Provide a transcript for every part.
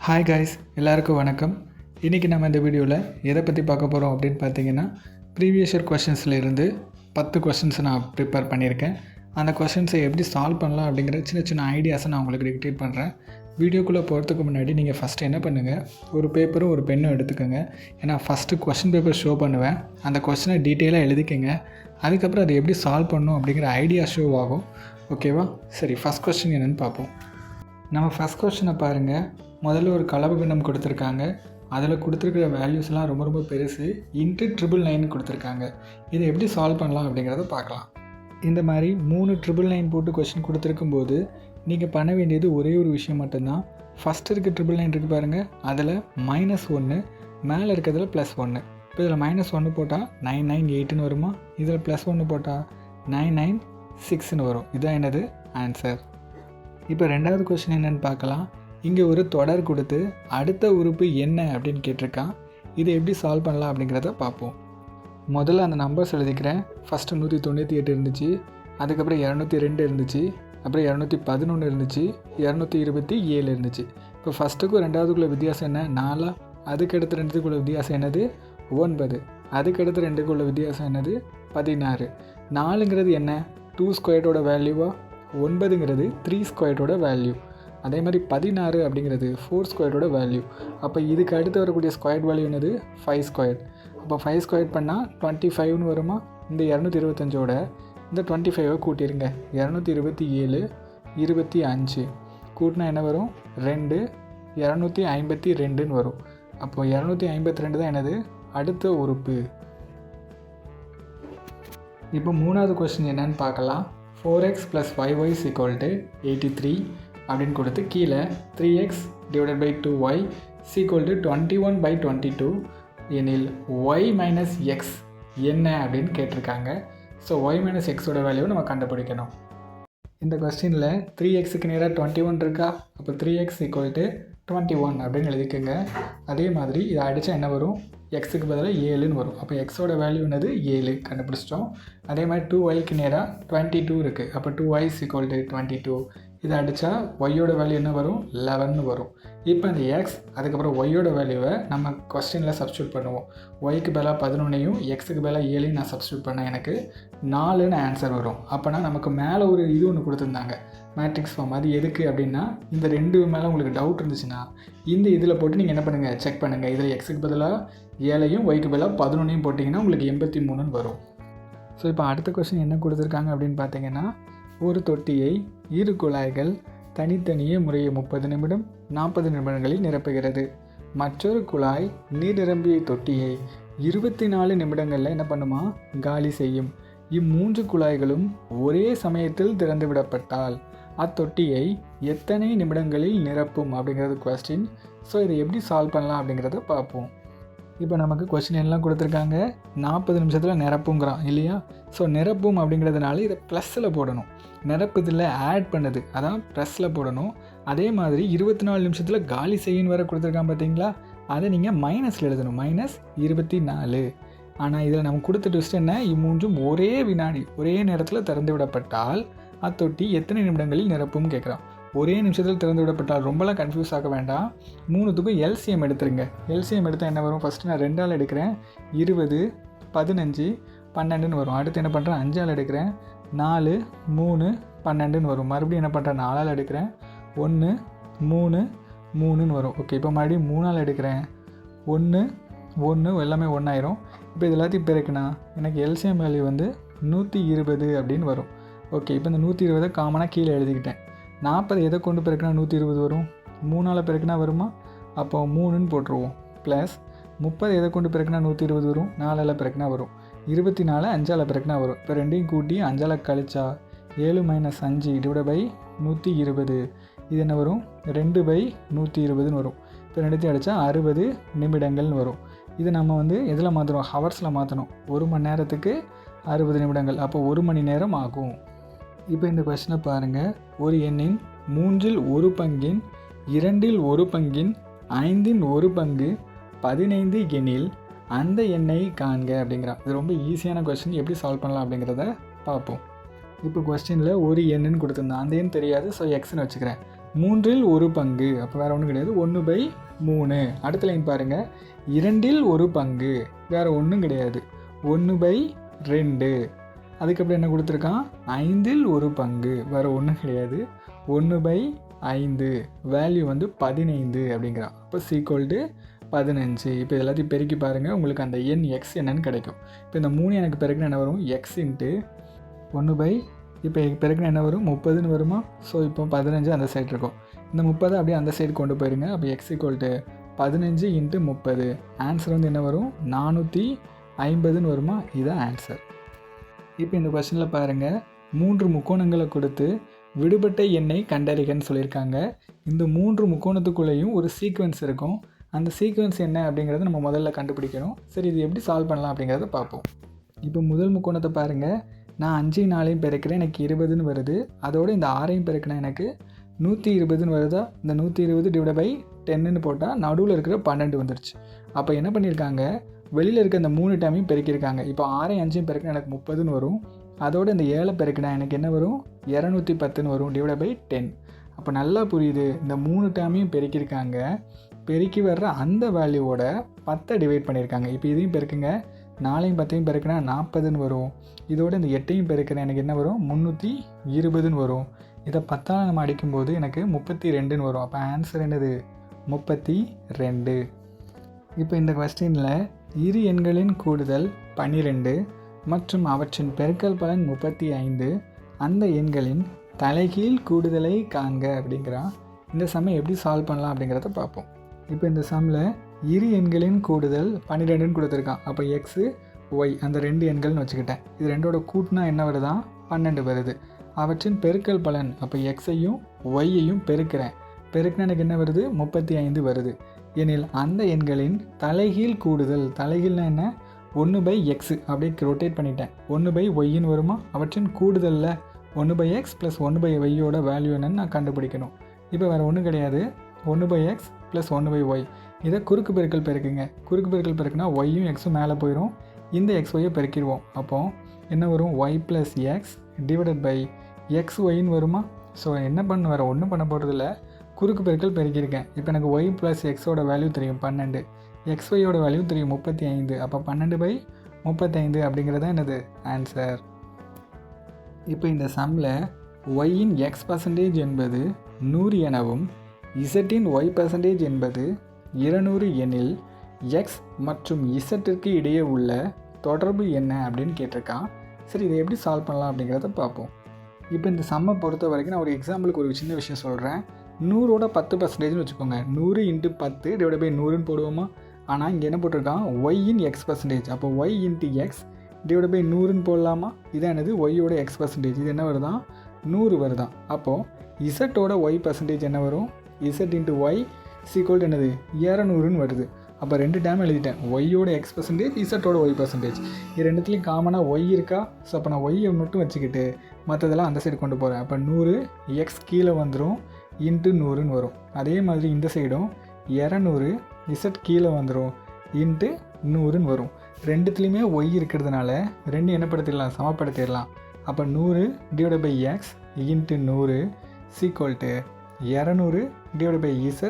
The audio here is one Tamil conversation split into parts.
ஹாய் காய்ஸ், எல்லாருக்கும் வணக்கம். இன்றைக்கி நம்ம இந்த வீடியோவில் எதை பற்றி பார்க்க போகிறோம் அப்படின்னு பார்த்தீங்கன்னா, ப்ரீவியஸ் இயர் கொஷின்ஸ்லேருந்து 10 கொஷின்ஸ் நான் ப்ரிப்பேர் பண்ணியிருக்கேன். அந்த கொஷின்ஸை எப்படி சால்வ் பண்ணலாம் அப்படிங்கிற சின்ன சின்ன ஐடியாஸை நான் உங்களுக்கு டிக்டேட் பண்ணுறேன். வீடியோக்குள்ளே போகிறதுக்கு முன்னாடி நீங்கள் ஃபஸ்ட்டு என்ன பண்ணுங்கள், ஒரு பேப்பரும் ஒரு பென்னும் எடுத்துக்கோங்க. ஏன்னா ஃபஸ்ட்டு கொஷின் பேப்பர் ஷோ பண்ணுவேன், அந்த கொஷினை டீட்டெயிலாக எழுதிக்கங்க. அதுக்கப்புறம் அதை எப்படி சால்வ் பண்ணணும் அப்படிங்கிற ஐடியா ஷோ ஆகும். ஓகேவா? சரி, ஃபஸ்ட் கொஸ்டின் என்னென்னு பார்ப்போம். நம்ம ஃபஸ்ட் கொஸ்டினை பாருங்கள். முதல்ல ஒரு கலப்பு பின்னம் கொடுத்துருக்காங்க. அதில் கொடுத்துருக்கிற வேல்யூஸ்லாம் ரொம்ப ரொம்ப பெருசு. இன்ட்டு 999 கொடுத்துருக்காங்க. இதை எப்படி சால்வ் பண்ணலாம் அப்படிங்கிறத பார்க்கலாம். இந்த மாதிரி 3 999 போட்டு கொஸ்டின் கொடுத்துருக்கும்போது நீங்கள் பண்ண வேண்டியது ஒரே ஒரு விஷயம் மட்டும்தான். ஃபஸ்ட் இருக்க 999 இருக்குது பாருங்கள், அதில் -1, மேலே இருக்கிறதுல +1. இப்போ இதில் -1 போட்டால் 998ன்னு வருமா, இதில் +1 போட்டால் 996ன்னு வரும். இதுதான் என்னது ஆன்சர். இப்போ ரெண்டாவது கொஸ்டின் என்னென்னு பார்க்கலாம். இங்கே ஒரு தொடர் கொடுத்து அடுத்த உறுப்பு என்ன அப்படின்னு கேட்டிருக்கான். இதை எப்படி சால்வ் பண்ணலாம் அப்படிங்கிறத பார்ப்போம். முதல்ல அந்த நம்பர்ஸ் எழுதிக்கிறேன். ஃபஸ்ட்டு 198 இருந்துச்சு, அதுக்கப்புறம் 202 இருந்துச்சு, அப்புறம் 211 இருந்துச்சு, 227 இருந்துச்சு. இப்போ ஃபஸ்ட்டுக்கும் ரெண்டாவதுக்குள்ள வித்தியாசம் என்ன? 4. அதுக்கடுத்து ரெண்டுக்குள்ள வித்தியாசம் என்னது? 9. அதுக்கடுத்து ரெண்டுக்குள்ள வித்தியாசம் என்னது? 16. 4ங்கிறது என்ன? 2 ஸ்கொயர்டோட வேல்யூவா? 9ங்கிறது 3 ஸ்கொயர்டோட வேல்யூ. அதே மாதிரி 16 அப்படிங்கிறது 4 ஸ்கொயர்டோட வேல்யூ. அப்போ இதுக்கு அடுத்து வரக்கூடிய ஸ்கொயர் வேல்யூ என்னது? 5 ஸ்கொயர். அப்போ 5 ஸ்கொயர் பண்ணால் 25ன்னு வருமா? இந்த 225ஓட இந்த 25 கூட்டிடுங்க. 227 25 கூட்டினா என்ன வரும்? 2 252ன்னு வரும். அப்போது 252 தான் என்னது அடுத்த உறுப்பு. இப்போ மூணாவது கொஸ்டின் என்னன்னு பார்க்கலாம். 4x + 5y = 83 அப்படின்னு கொடுத்து கீழே 3x / 2y = 21/22 எனில் y - x என்ன அப்படின்னு கேட்டிருக்காங்க. ஸோ y - xோட வேல்யூவை நம்ம கண்டுபிடிக்கணும். இந்த கொஸ்டினில் 3xக்கு நேராக 21 இருக்கா? அப்போ 3x = 21 அப்படின்னு எழுதிக்கோங்க. அதே மாதிரி இதை அடித்தா என்ன வரும்? எக்ஸுக்கு பதிலாக 7ன்னு வரும். அப்போ எக்ஸோட வேல்யூ என்னது? 7 கண்டுபிடிச்சிட்டோம். அதே மாதிரி 2yக்கு நேராக 22 இருக்குது. அப்போ 2y = 22. இதை அடித்தா ஒய்யோட வேல்யூ என்ன வரும்? 11ன்னு வரும். இப்போ இந்த எக்ஸ் அதுக்கப்புறம் ஒய்யோட வேல்யூவை நம்ம கொஸ்டினில் சப்ஸ்டியூட் பண்ணுவோம். ஒய்க்கு பதிலாக 11ஐயும் எக்ஸுக்கு பதிலாக 7ஐயும் நான் சப்ஸ்டியூட் பண்ணால் எனக்கு 4ன்னு ஆன்சர் வரும். அப்போனா நமக்கு மேலே ஒரு இது ஒன்று கொடுத்துருந்தாங்க, மேட்ரிக்ஸ் ஃபார்ம். அது எதுக்கு அப்படின்னா, இந்த ரெண்டு மேலே உங்களுக்கு டவுட் இருந்துச்சுன்னா இந்த இதில் போட்டு நீங்கள் என்ன பண்ணுங்கள், செக் பண்ணுங்கள். இதில் எக்ஸுக்கு பதிலாக 7ஐயும் ஒய்க்கு பதிலாக 11ஐயும் போட்டிங்கன்னா உங்களுக்கு 83ன்னு வரும். ஸோ இப்போ அடுத்த கொஸ்டின் என்ன கொடுத்துருக்காங்க அப்படின்னு பார்த்தீங்கன்னா, ஒரு தொட்டியை 2 குழாய்கள் தனித்தனியே முறையே 30 நிமிடம் 40 நிமிடங்களில் நிரப்புகிறது. மற்றொரு குழாய் நீர் நிரம்பிய தொட்டியை 24 நிமிடங்களில் என்ன பண்ணுமா? காலி செய்யும். இம்மூன்று குழாய்களும் ஒரே சமயத்தில் திறந்து விடப்பட்டால் அத்தொட்டியை எத்தனை நிமிடங்களில் நிரப்பும் அப்படிங்கிறது கொஸ்டின். ஸோ இதை எப்படி சால்வ் பண்ணலாம் அப்படிங்கிறத பார்ப்போம். இப்போ நமக்கு கொஸ்டின் எல்லாம் கொடுத்துருக்காங்க. 40 நிமிஷத்தில் நிரப்புங்கிறான் இல்லையா? ஸோ நிரப்பும் அப்படிங்கிறதுனால இதை ப்ளஸில் போடணும். நிரப்புதில் ஆட் பண்ணுது, அதான் ப்ளஸில் போடணும். அதே மாதிரி 24 நிமிஷத்தில் காலி செய்யுன்னு வேறு கொடுத்துருக்கான் பார்த்தீங்களா? அதை நீங்கள் மைனஸில் எழுதணும், -24. ஆனால் இதில் நம்ம கொடுத்த ட்விஸ்ட் என்ன? இம்மூன்றும் ஒரே வினாடி ஒரே நேரத்தில் திறந்து விடப்பட்டால் அத்தொட்டி எத்தனை நிமிடங்களில் நிரப்பும் கேட்குறான். ஒரே நிமிஷத்தில் திறந்து விடப்பட்டால் ரொம்பலாம் கன்ஃபியூஸ் ஆக வேண்டாம். 3த்துக்கும் எல்சிஎம் எடுத்துருங்க. எல்சிஎம் எடுத்தால் என்ன வரும்? ஃபஸ்ட்டு நான் 2ஆல் எடுக்கிறேன், 20 15 12ன்னு வரும். அடுத்து என்ன பண்ணுறேன்? 5ஆல் எடுக்கிறேன், 4 3 12ன்னு வரும். மறுபடியும் என்ன பண்ணுறேன்? 4ஆல் எடுக்கிறேன், 1 3 3ன்னு வரும். ஓகே, இப்போ மறுபடியும் 3ஆல் எடுக்கிறேன், 1 1 எல்லாமே 1 ஆயிரும். இப்போ இது எல்லாத்தையும் பெருக்குனா எனக்கு எல்சிஎம் வேல்யூ வந்து 120 அப்படின்னு வரும். ஓகே, இப்போ இந்த 120 காமனாக கீழே எழுதிக்கிட்டேன். 40 எதை கொண்டு பெருக்கினா 120 வரும்? 3ஆல் பெருக்கினா வருமா? அப்போ 3ன்னு போட்டுருவோம். ப்ளஸ் 30 எதை கொண்டு பெருக்கினா 120 வரும்? 4ஆல் பெருக்கினா வரும். 24 5ஆல் பெருக்கினா வரும். இப்போ ரெண்டையும் கூட்டி 5ஆல் கழிச்சா 7 - 5 / 120. இது என்ன வரும்? 2/120ன்னு வரும். இப்போ ரெண்டுத்தையும் அடித்தா 60 நிமிடங்கள்னு வரும். இது நம்ம வந்து எதில் மாற்றணும்? ஹவர்ஸில் மாற்றணும். 1 மணி நேரத்துக்கு 60 நிமிடங்கள். அப்போ 1 மணி நேரம் ஆகும். இப்போ இந்த கொஸ்டினை பாருங்கள். ஒரு எண்ணின் 3இல் 1 பங்கின் 2இல் 1 பங்கின் 5இன் 1 பங்கு 15 எனில் அந்த எண்ணை காண்க அப்படிங்கிறான். இது ரொம்ப ஈஸியான கொஸ்டின். எப்படி சால்வ் பண்ணலாம் அப்படிங்கிறத பார்ப்போம். இப்போ கொஸ்டினில் ஒரு எண்ணுன்னு கொடுத்துருந்தான், அந்த எண் தெரியாது. ஸோ எக்ஸ்ன்னு வச்சுக்கிறேன். மூன்றில் ஒரு பங்கு, அப்போ வேறு ஒன்றும் கிடையாது, 1/3. அடுத்த லைன் பாருங்கள், 2இல் ஒரு பங்கு, வேறு ஒன்றும் கிடையாது, 1/2. அதுக்கப்புறம் என்ன கொடுத்துருக்கான், 5இல் ஒரு பங்கு, வேறு ஒன்றும் கிடையாது, 1/5. வேல்யூ வந்து 15 அப்படிங்கிறான். அப்போ = 15. இப்போ எல்லாத்தையும் பெருக்கி பாருங்கள், உங்களுக்கு அந்த எண் எக்ஸ் என்னன்னு கிடைக்கும். இப்போ இந்த 3 எனக்கு பெருக்கினா என்ன வரும், எக்ஸ் இன்ட்டு 1/, இப்போ பெருக்கினா என்ன வரும், 30ன்னு வருமா. ஸோ இப்போ 15 அந்த சைடு இருக்கும், இந்த 30 அப்படியே அந்த சைடு கொண்டு போயிருங்க. அப்போ x = 15 × 30. ஆன்சர் வந்து என்ன வரும், 450ன்னு வருமா. இதுதான் ஆன்சர். இப்போ இந்த கொஸ்டினில் பாருங்கள், 3 முக்கோணங்களை கொடுத்து விடுபட்ட எண்ணை கண்டறிகன்னு சொல்லியிருக்காங்க. இந்த 3 முக்கோணத்துக்குள்ளேயும் ஒரு சீக்வன்ஸ் இருக்கும். அந்த சீக்வன்ஸ் என்ன அப்படிங்கிறத நம்ம முதல்ல கண்டுபிடிக்கணும். சரி, இது எப்படி சால்வ் பண்ணலாம் அப்படிங்கிறத பார்ப்போம். இப்போ முதல் முக்கோணத்தை பாருங்கள், நான் 5 4 பெருக்கிறேன், எனக்கு 20ன்னு வருது. அதோடு இந்த 6 பெருக்கினா எனக்கு 120ன்னு வருதா. இந்த 120 / 10ன்னு போட்டால் நடுவில் இருக்கிற 12 வந்துருச்சு. அப்போ என்ன பண்ணியிருக்காங்க, வெளியில் இருக்க இந்த 3 டேமையும் பெருக்கியிருக்காங்க. இப்போ 6 5 பெருக்கினா எனக்கு 30ன்னு வரும். அதோடு இந்த 7 பெருக்கினா எனக்கு என்ன வரும், 210ன்னு வரும், /10. அப்போ நல்லா புரியுது, இந்த 3 டேமையும் பெருக்கியிருக்காங்க. பெருக்கி வர்ற அந்த வேல்யூவோட 10 டிவைட் பண்ணியிருக்காங்க. இப்போ இதையும் பெருக்குங்க, 4 10 பெருக்கினா 40ன்னு வரும். இதோடு இந்த 8 பெருக்கினா எனக்கு என்ன வரும், 320ன்னு வரும். இதை 10ஆல் நம்ம அடிக்கும்போது எனக்கு 32ன்னு வரும். அப்போ ஆன்சர் என்னது, 32. இப்போ இந்த கொஸ்டினில் இரு எண்களின் கூடுதல் 12 மற்றும் அவற்றின் பெருக்கல் பலன் 35, அந்த எண்களின் தலைகீழ் கூடுதலை காண்க அப்படிங்கிறான். இந்த சம்மை எப்படி சால்வ் பண்ணலாம் அப்படிங்கிறத பார்ப்போம். இப்போ இந்த சம்மில் இரு எண்களின் கூடுதல் 12ன்னு கொடுத்துருக்கான். அப்போ எக்ஸு ஒய் அந்த 2 எண்கள்னு வச்சுக்கிட்டேன். இது ரெண்டோட கூட்டினா என்ன வருதான், 12 வருது. அவற்றின் பெருக்கல் பலன், அப்போ எக்ஸையும் ஒய்யையும் பெருக்கினா எனக்கு என்ன வருது, 35 வருது. எனில் அந்த எண்களின் தலைகீழ் கூடுதல், தலைகீழ்னா என்ன, 1/x அப்படியே ரொட்டேட் பண்ணிட்டேன், 1/yன்னு வருமா. அவற்றின் கூடுதலில் 1/x + 1/yயோட வேல்யூ என்னன்னு நான் கண்டுபிடிக்கணும். இப்போ வேறு ஒன்றும் கிடையாது, 1/x + 1/y. இதை குறுக்கு பெருக்கல் பெருக்குங்க. குறுக்கு பெருக்கல் பெருக்குனா ஒய்யும் எக்ஸும் மேலே போயிடும், இந்த xyயை பெருக்கிடுவோம். அப்போது என்ன வரும், y + x / xyன்னு வருமா. ஸோ என்ன பண்ண, வேறு ஒன்றும் பண்ண போகிறதில்ல, குறுக்கு பெருக்கல் பெருக்கியிருக்கேன். இப்போ எனக்கு y + xோட வேல்யூ தெரியும் 12, xyயோட வேல்யூ தெரியும் 35. அப்போ 12/35 அப்படிங்கிறது என்னது ஆன்சர். இப்போ இந்த சம்மில் ஒய்யின் x% என்பது 100 எனவும் இசட்டின் y% என்பது 200 எனில் எக்ஸ் மற்றும் இசட்டிற்கு இடையே உள்ள தொடர்பு என்ன அப்படின்னு கேட்டிருக்கான். சரி, இதை எப்படி சால்வ் பண்ணலாம் அப்படிங்கிறத பார்ப்போம். இப்போ இந்த சம்மை பொறுத்த வரைக்கும் நான் ஒரு எக்ஸாம்பிளுக்கு ஒரு சின்ன விஷயம் சொல்கிறேன். 100ஓட 10%ன்னு வச்சுக்கோங்க, 100 × 10 / 100ன்னு போடுவோமா. ஆனால் இங்கே என்ன போட்டிருக்கான், ஒய்யின் x%. அப்போ y × x / 100ன்னு போடலாமா. இதான் என்னது, ஒய்யோட x%. இது என்ன வருதான், 100 வருதான். அப்போது இசட்டோட y% என்ன வரும், z × y = என்னது, 200ன்னு வருது. அப்போ 2 டேம் எழுதிட்டேன், ஒய்யோட x%, இசட்டோட y%. இது ரெண்டுத்துலேயும் காமனாக ஒய் இருக்கா. ஸோ அப்போ நான் ஒய்யை மட்டும் வச்சுக்கிட்டு மற்றதெல்லாம் அந்த சைடு கொண்டு போகிறேன். அப்போ 100 x கீழே வந்துடும், × 100ன்னு வரும். அதே மாதிரி இந்த சைடும் 200 z கீழே வந்துடும், × 100ன்னு வரும். ரெண்டுத்துலேயுமே ஒய் இருக்கிறதுனால ரெண்டு என்னப்படுத்திடலாம், சமப்படுத்திடலாம். அப்போ 100 / x × 100 = 200 / z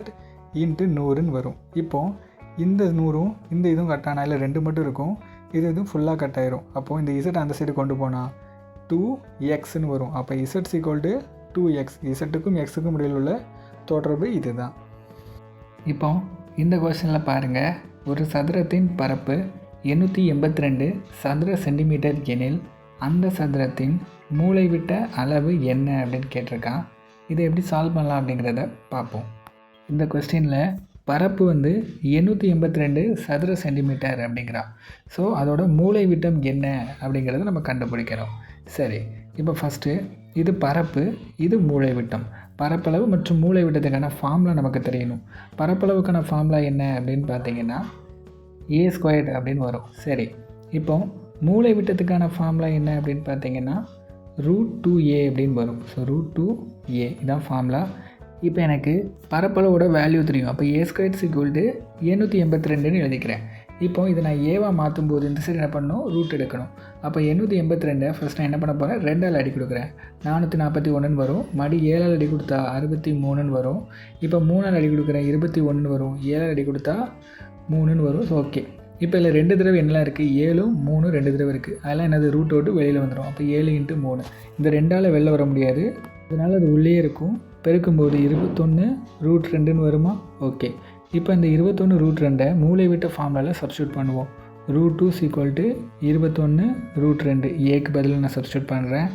× 100ன்னு வரும். இப்போது இந்த 100ம் இந்த இதுவும் கட்டானா, இல்லை 2 மட்டும் இருக்கும், இதுவும் ஃபுல்லாக கட் ஆயிரும். அப்போது இந்த z அந்த சைடு கொண்டு போனால் 2xன்னு வரும். அப்போ z = 2x. இசட்டுக்கும் எக்ஸுக்கும் இடையில் உள்ள தொடர்பு இதுதான். இப்போ இந்த கொஸ்டினில் பாருங்கள், ஒரு சதுரத்தின் பரப்பு 882 சதுர சென்டிமீட்டர் எனில் அந்த சதுரத்தின் மூலைவிட்ட அளவு என்ன அப்படின்னு கேட்டிருக்கான். இதை எப்படி சால்வ் பண்ணலாம் அப்படிங்கிறத பார்ப்போம். இந்த கொஸ்டினில் பரப்பு வந்து 882 சதுர சென்டிமீட்டர் அப்படிங்கிறான். ஸோ அதோட மூலைவிட்டம் என்ன அப்படிங்கிறத நம்ம கண்டுபிடிக்கிறோம். சரி, இப்போ ஃபஸ்ட்டு இது பரப்பு, இது மூலைவிட்டம். பரப்பளவு மற்றும் மூலைவிட்டத்துக்கான ஃபார்முலா நமக்கு தெரியணும். பரப்பளவுக்கான ஃபார்முலா என்ன அப்படின்னு பார்த்தீங்கன்னா a² அப்படின்னு வரும். சரி, இப்போ மூலைவிட்டத்துக்கான ஃபார்முலா என்ன அப்படின்னு பார்த்தீங்கன்னா √2a அப்படின்னு வரும். ஸோ √2a இதான் ஃபார்முலா. இப்போ எனக்கு பரப்பளவோட வேல்யூ தெரியும். அப்போ a² = 782ன்னு எழுதிக்கிறேன். இப்போ இதை நான் ஏவா மாற்றும் போது இந்த சைடு என்ன பண்ணணும், ரூட் எடுக்கணும். அப்போ 882 ஃபஸ்ட் நான் என்ன பண்ண போகிறேன், 2ஆல் அடி கொடுக்குறேன். 441 வரும். மறுபடி 7ஆல் அடி கொடுத்தா 63 வரும். இப்போ 3ஆல் அடி கொடுக்குறேன், 21 வரும். 7ஆல் அடி கொடுத்தா 3 வரும். So okay. இப்போ இதில் 2 தடவை என்னலாம் இருக்குது, 7 3 2 தடவை இருக்குது. அதெல்லாம் என்னது, ரூட் விட்டு வெளியில் வந்துடும். அப்போ 7 × 3 இந்த 2ஆல் வெளில வர முடியாது, அதனால் அது உள்ளே இருக்கும். பெருக்கும்போது 21 √2 வருமா? ஓகே. இப்போ இந்த 21 √2 மூலை விட்ட ஃபார்முலாவில் சப்ஸ்டியூட் பண்ணுவோம். √2 = 21 √2 ஏக்கு பதில் நான் சப்ஸ்டியூட் பண்ணுறேன்.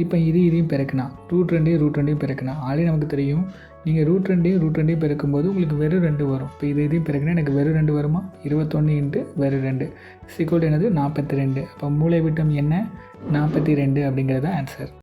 இப்போ இதையும் பெருக்கினா √2 பெருக்கினா ஆல்ரெடி நமக்கு தெரியும், நீங்கள் √2 பெருக்கும்போது உங்களுக்கு வெறும் 2 வரும். இப்போ இதையும் பெருக்கினா எனக்கு வெறும் 2 வருமா? 21 × வெறும் 2 = என்னது, 42. அப்போ மூலை விட்டம் என்ன, 42 அப்படிங்கிறது ஆன்சர்.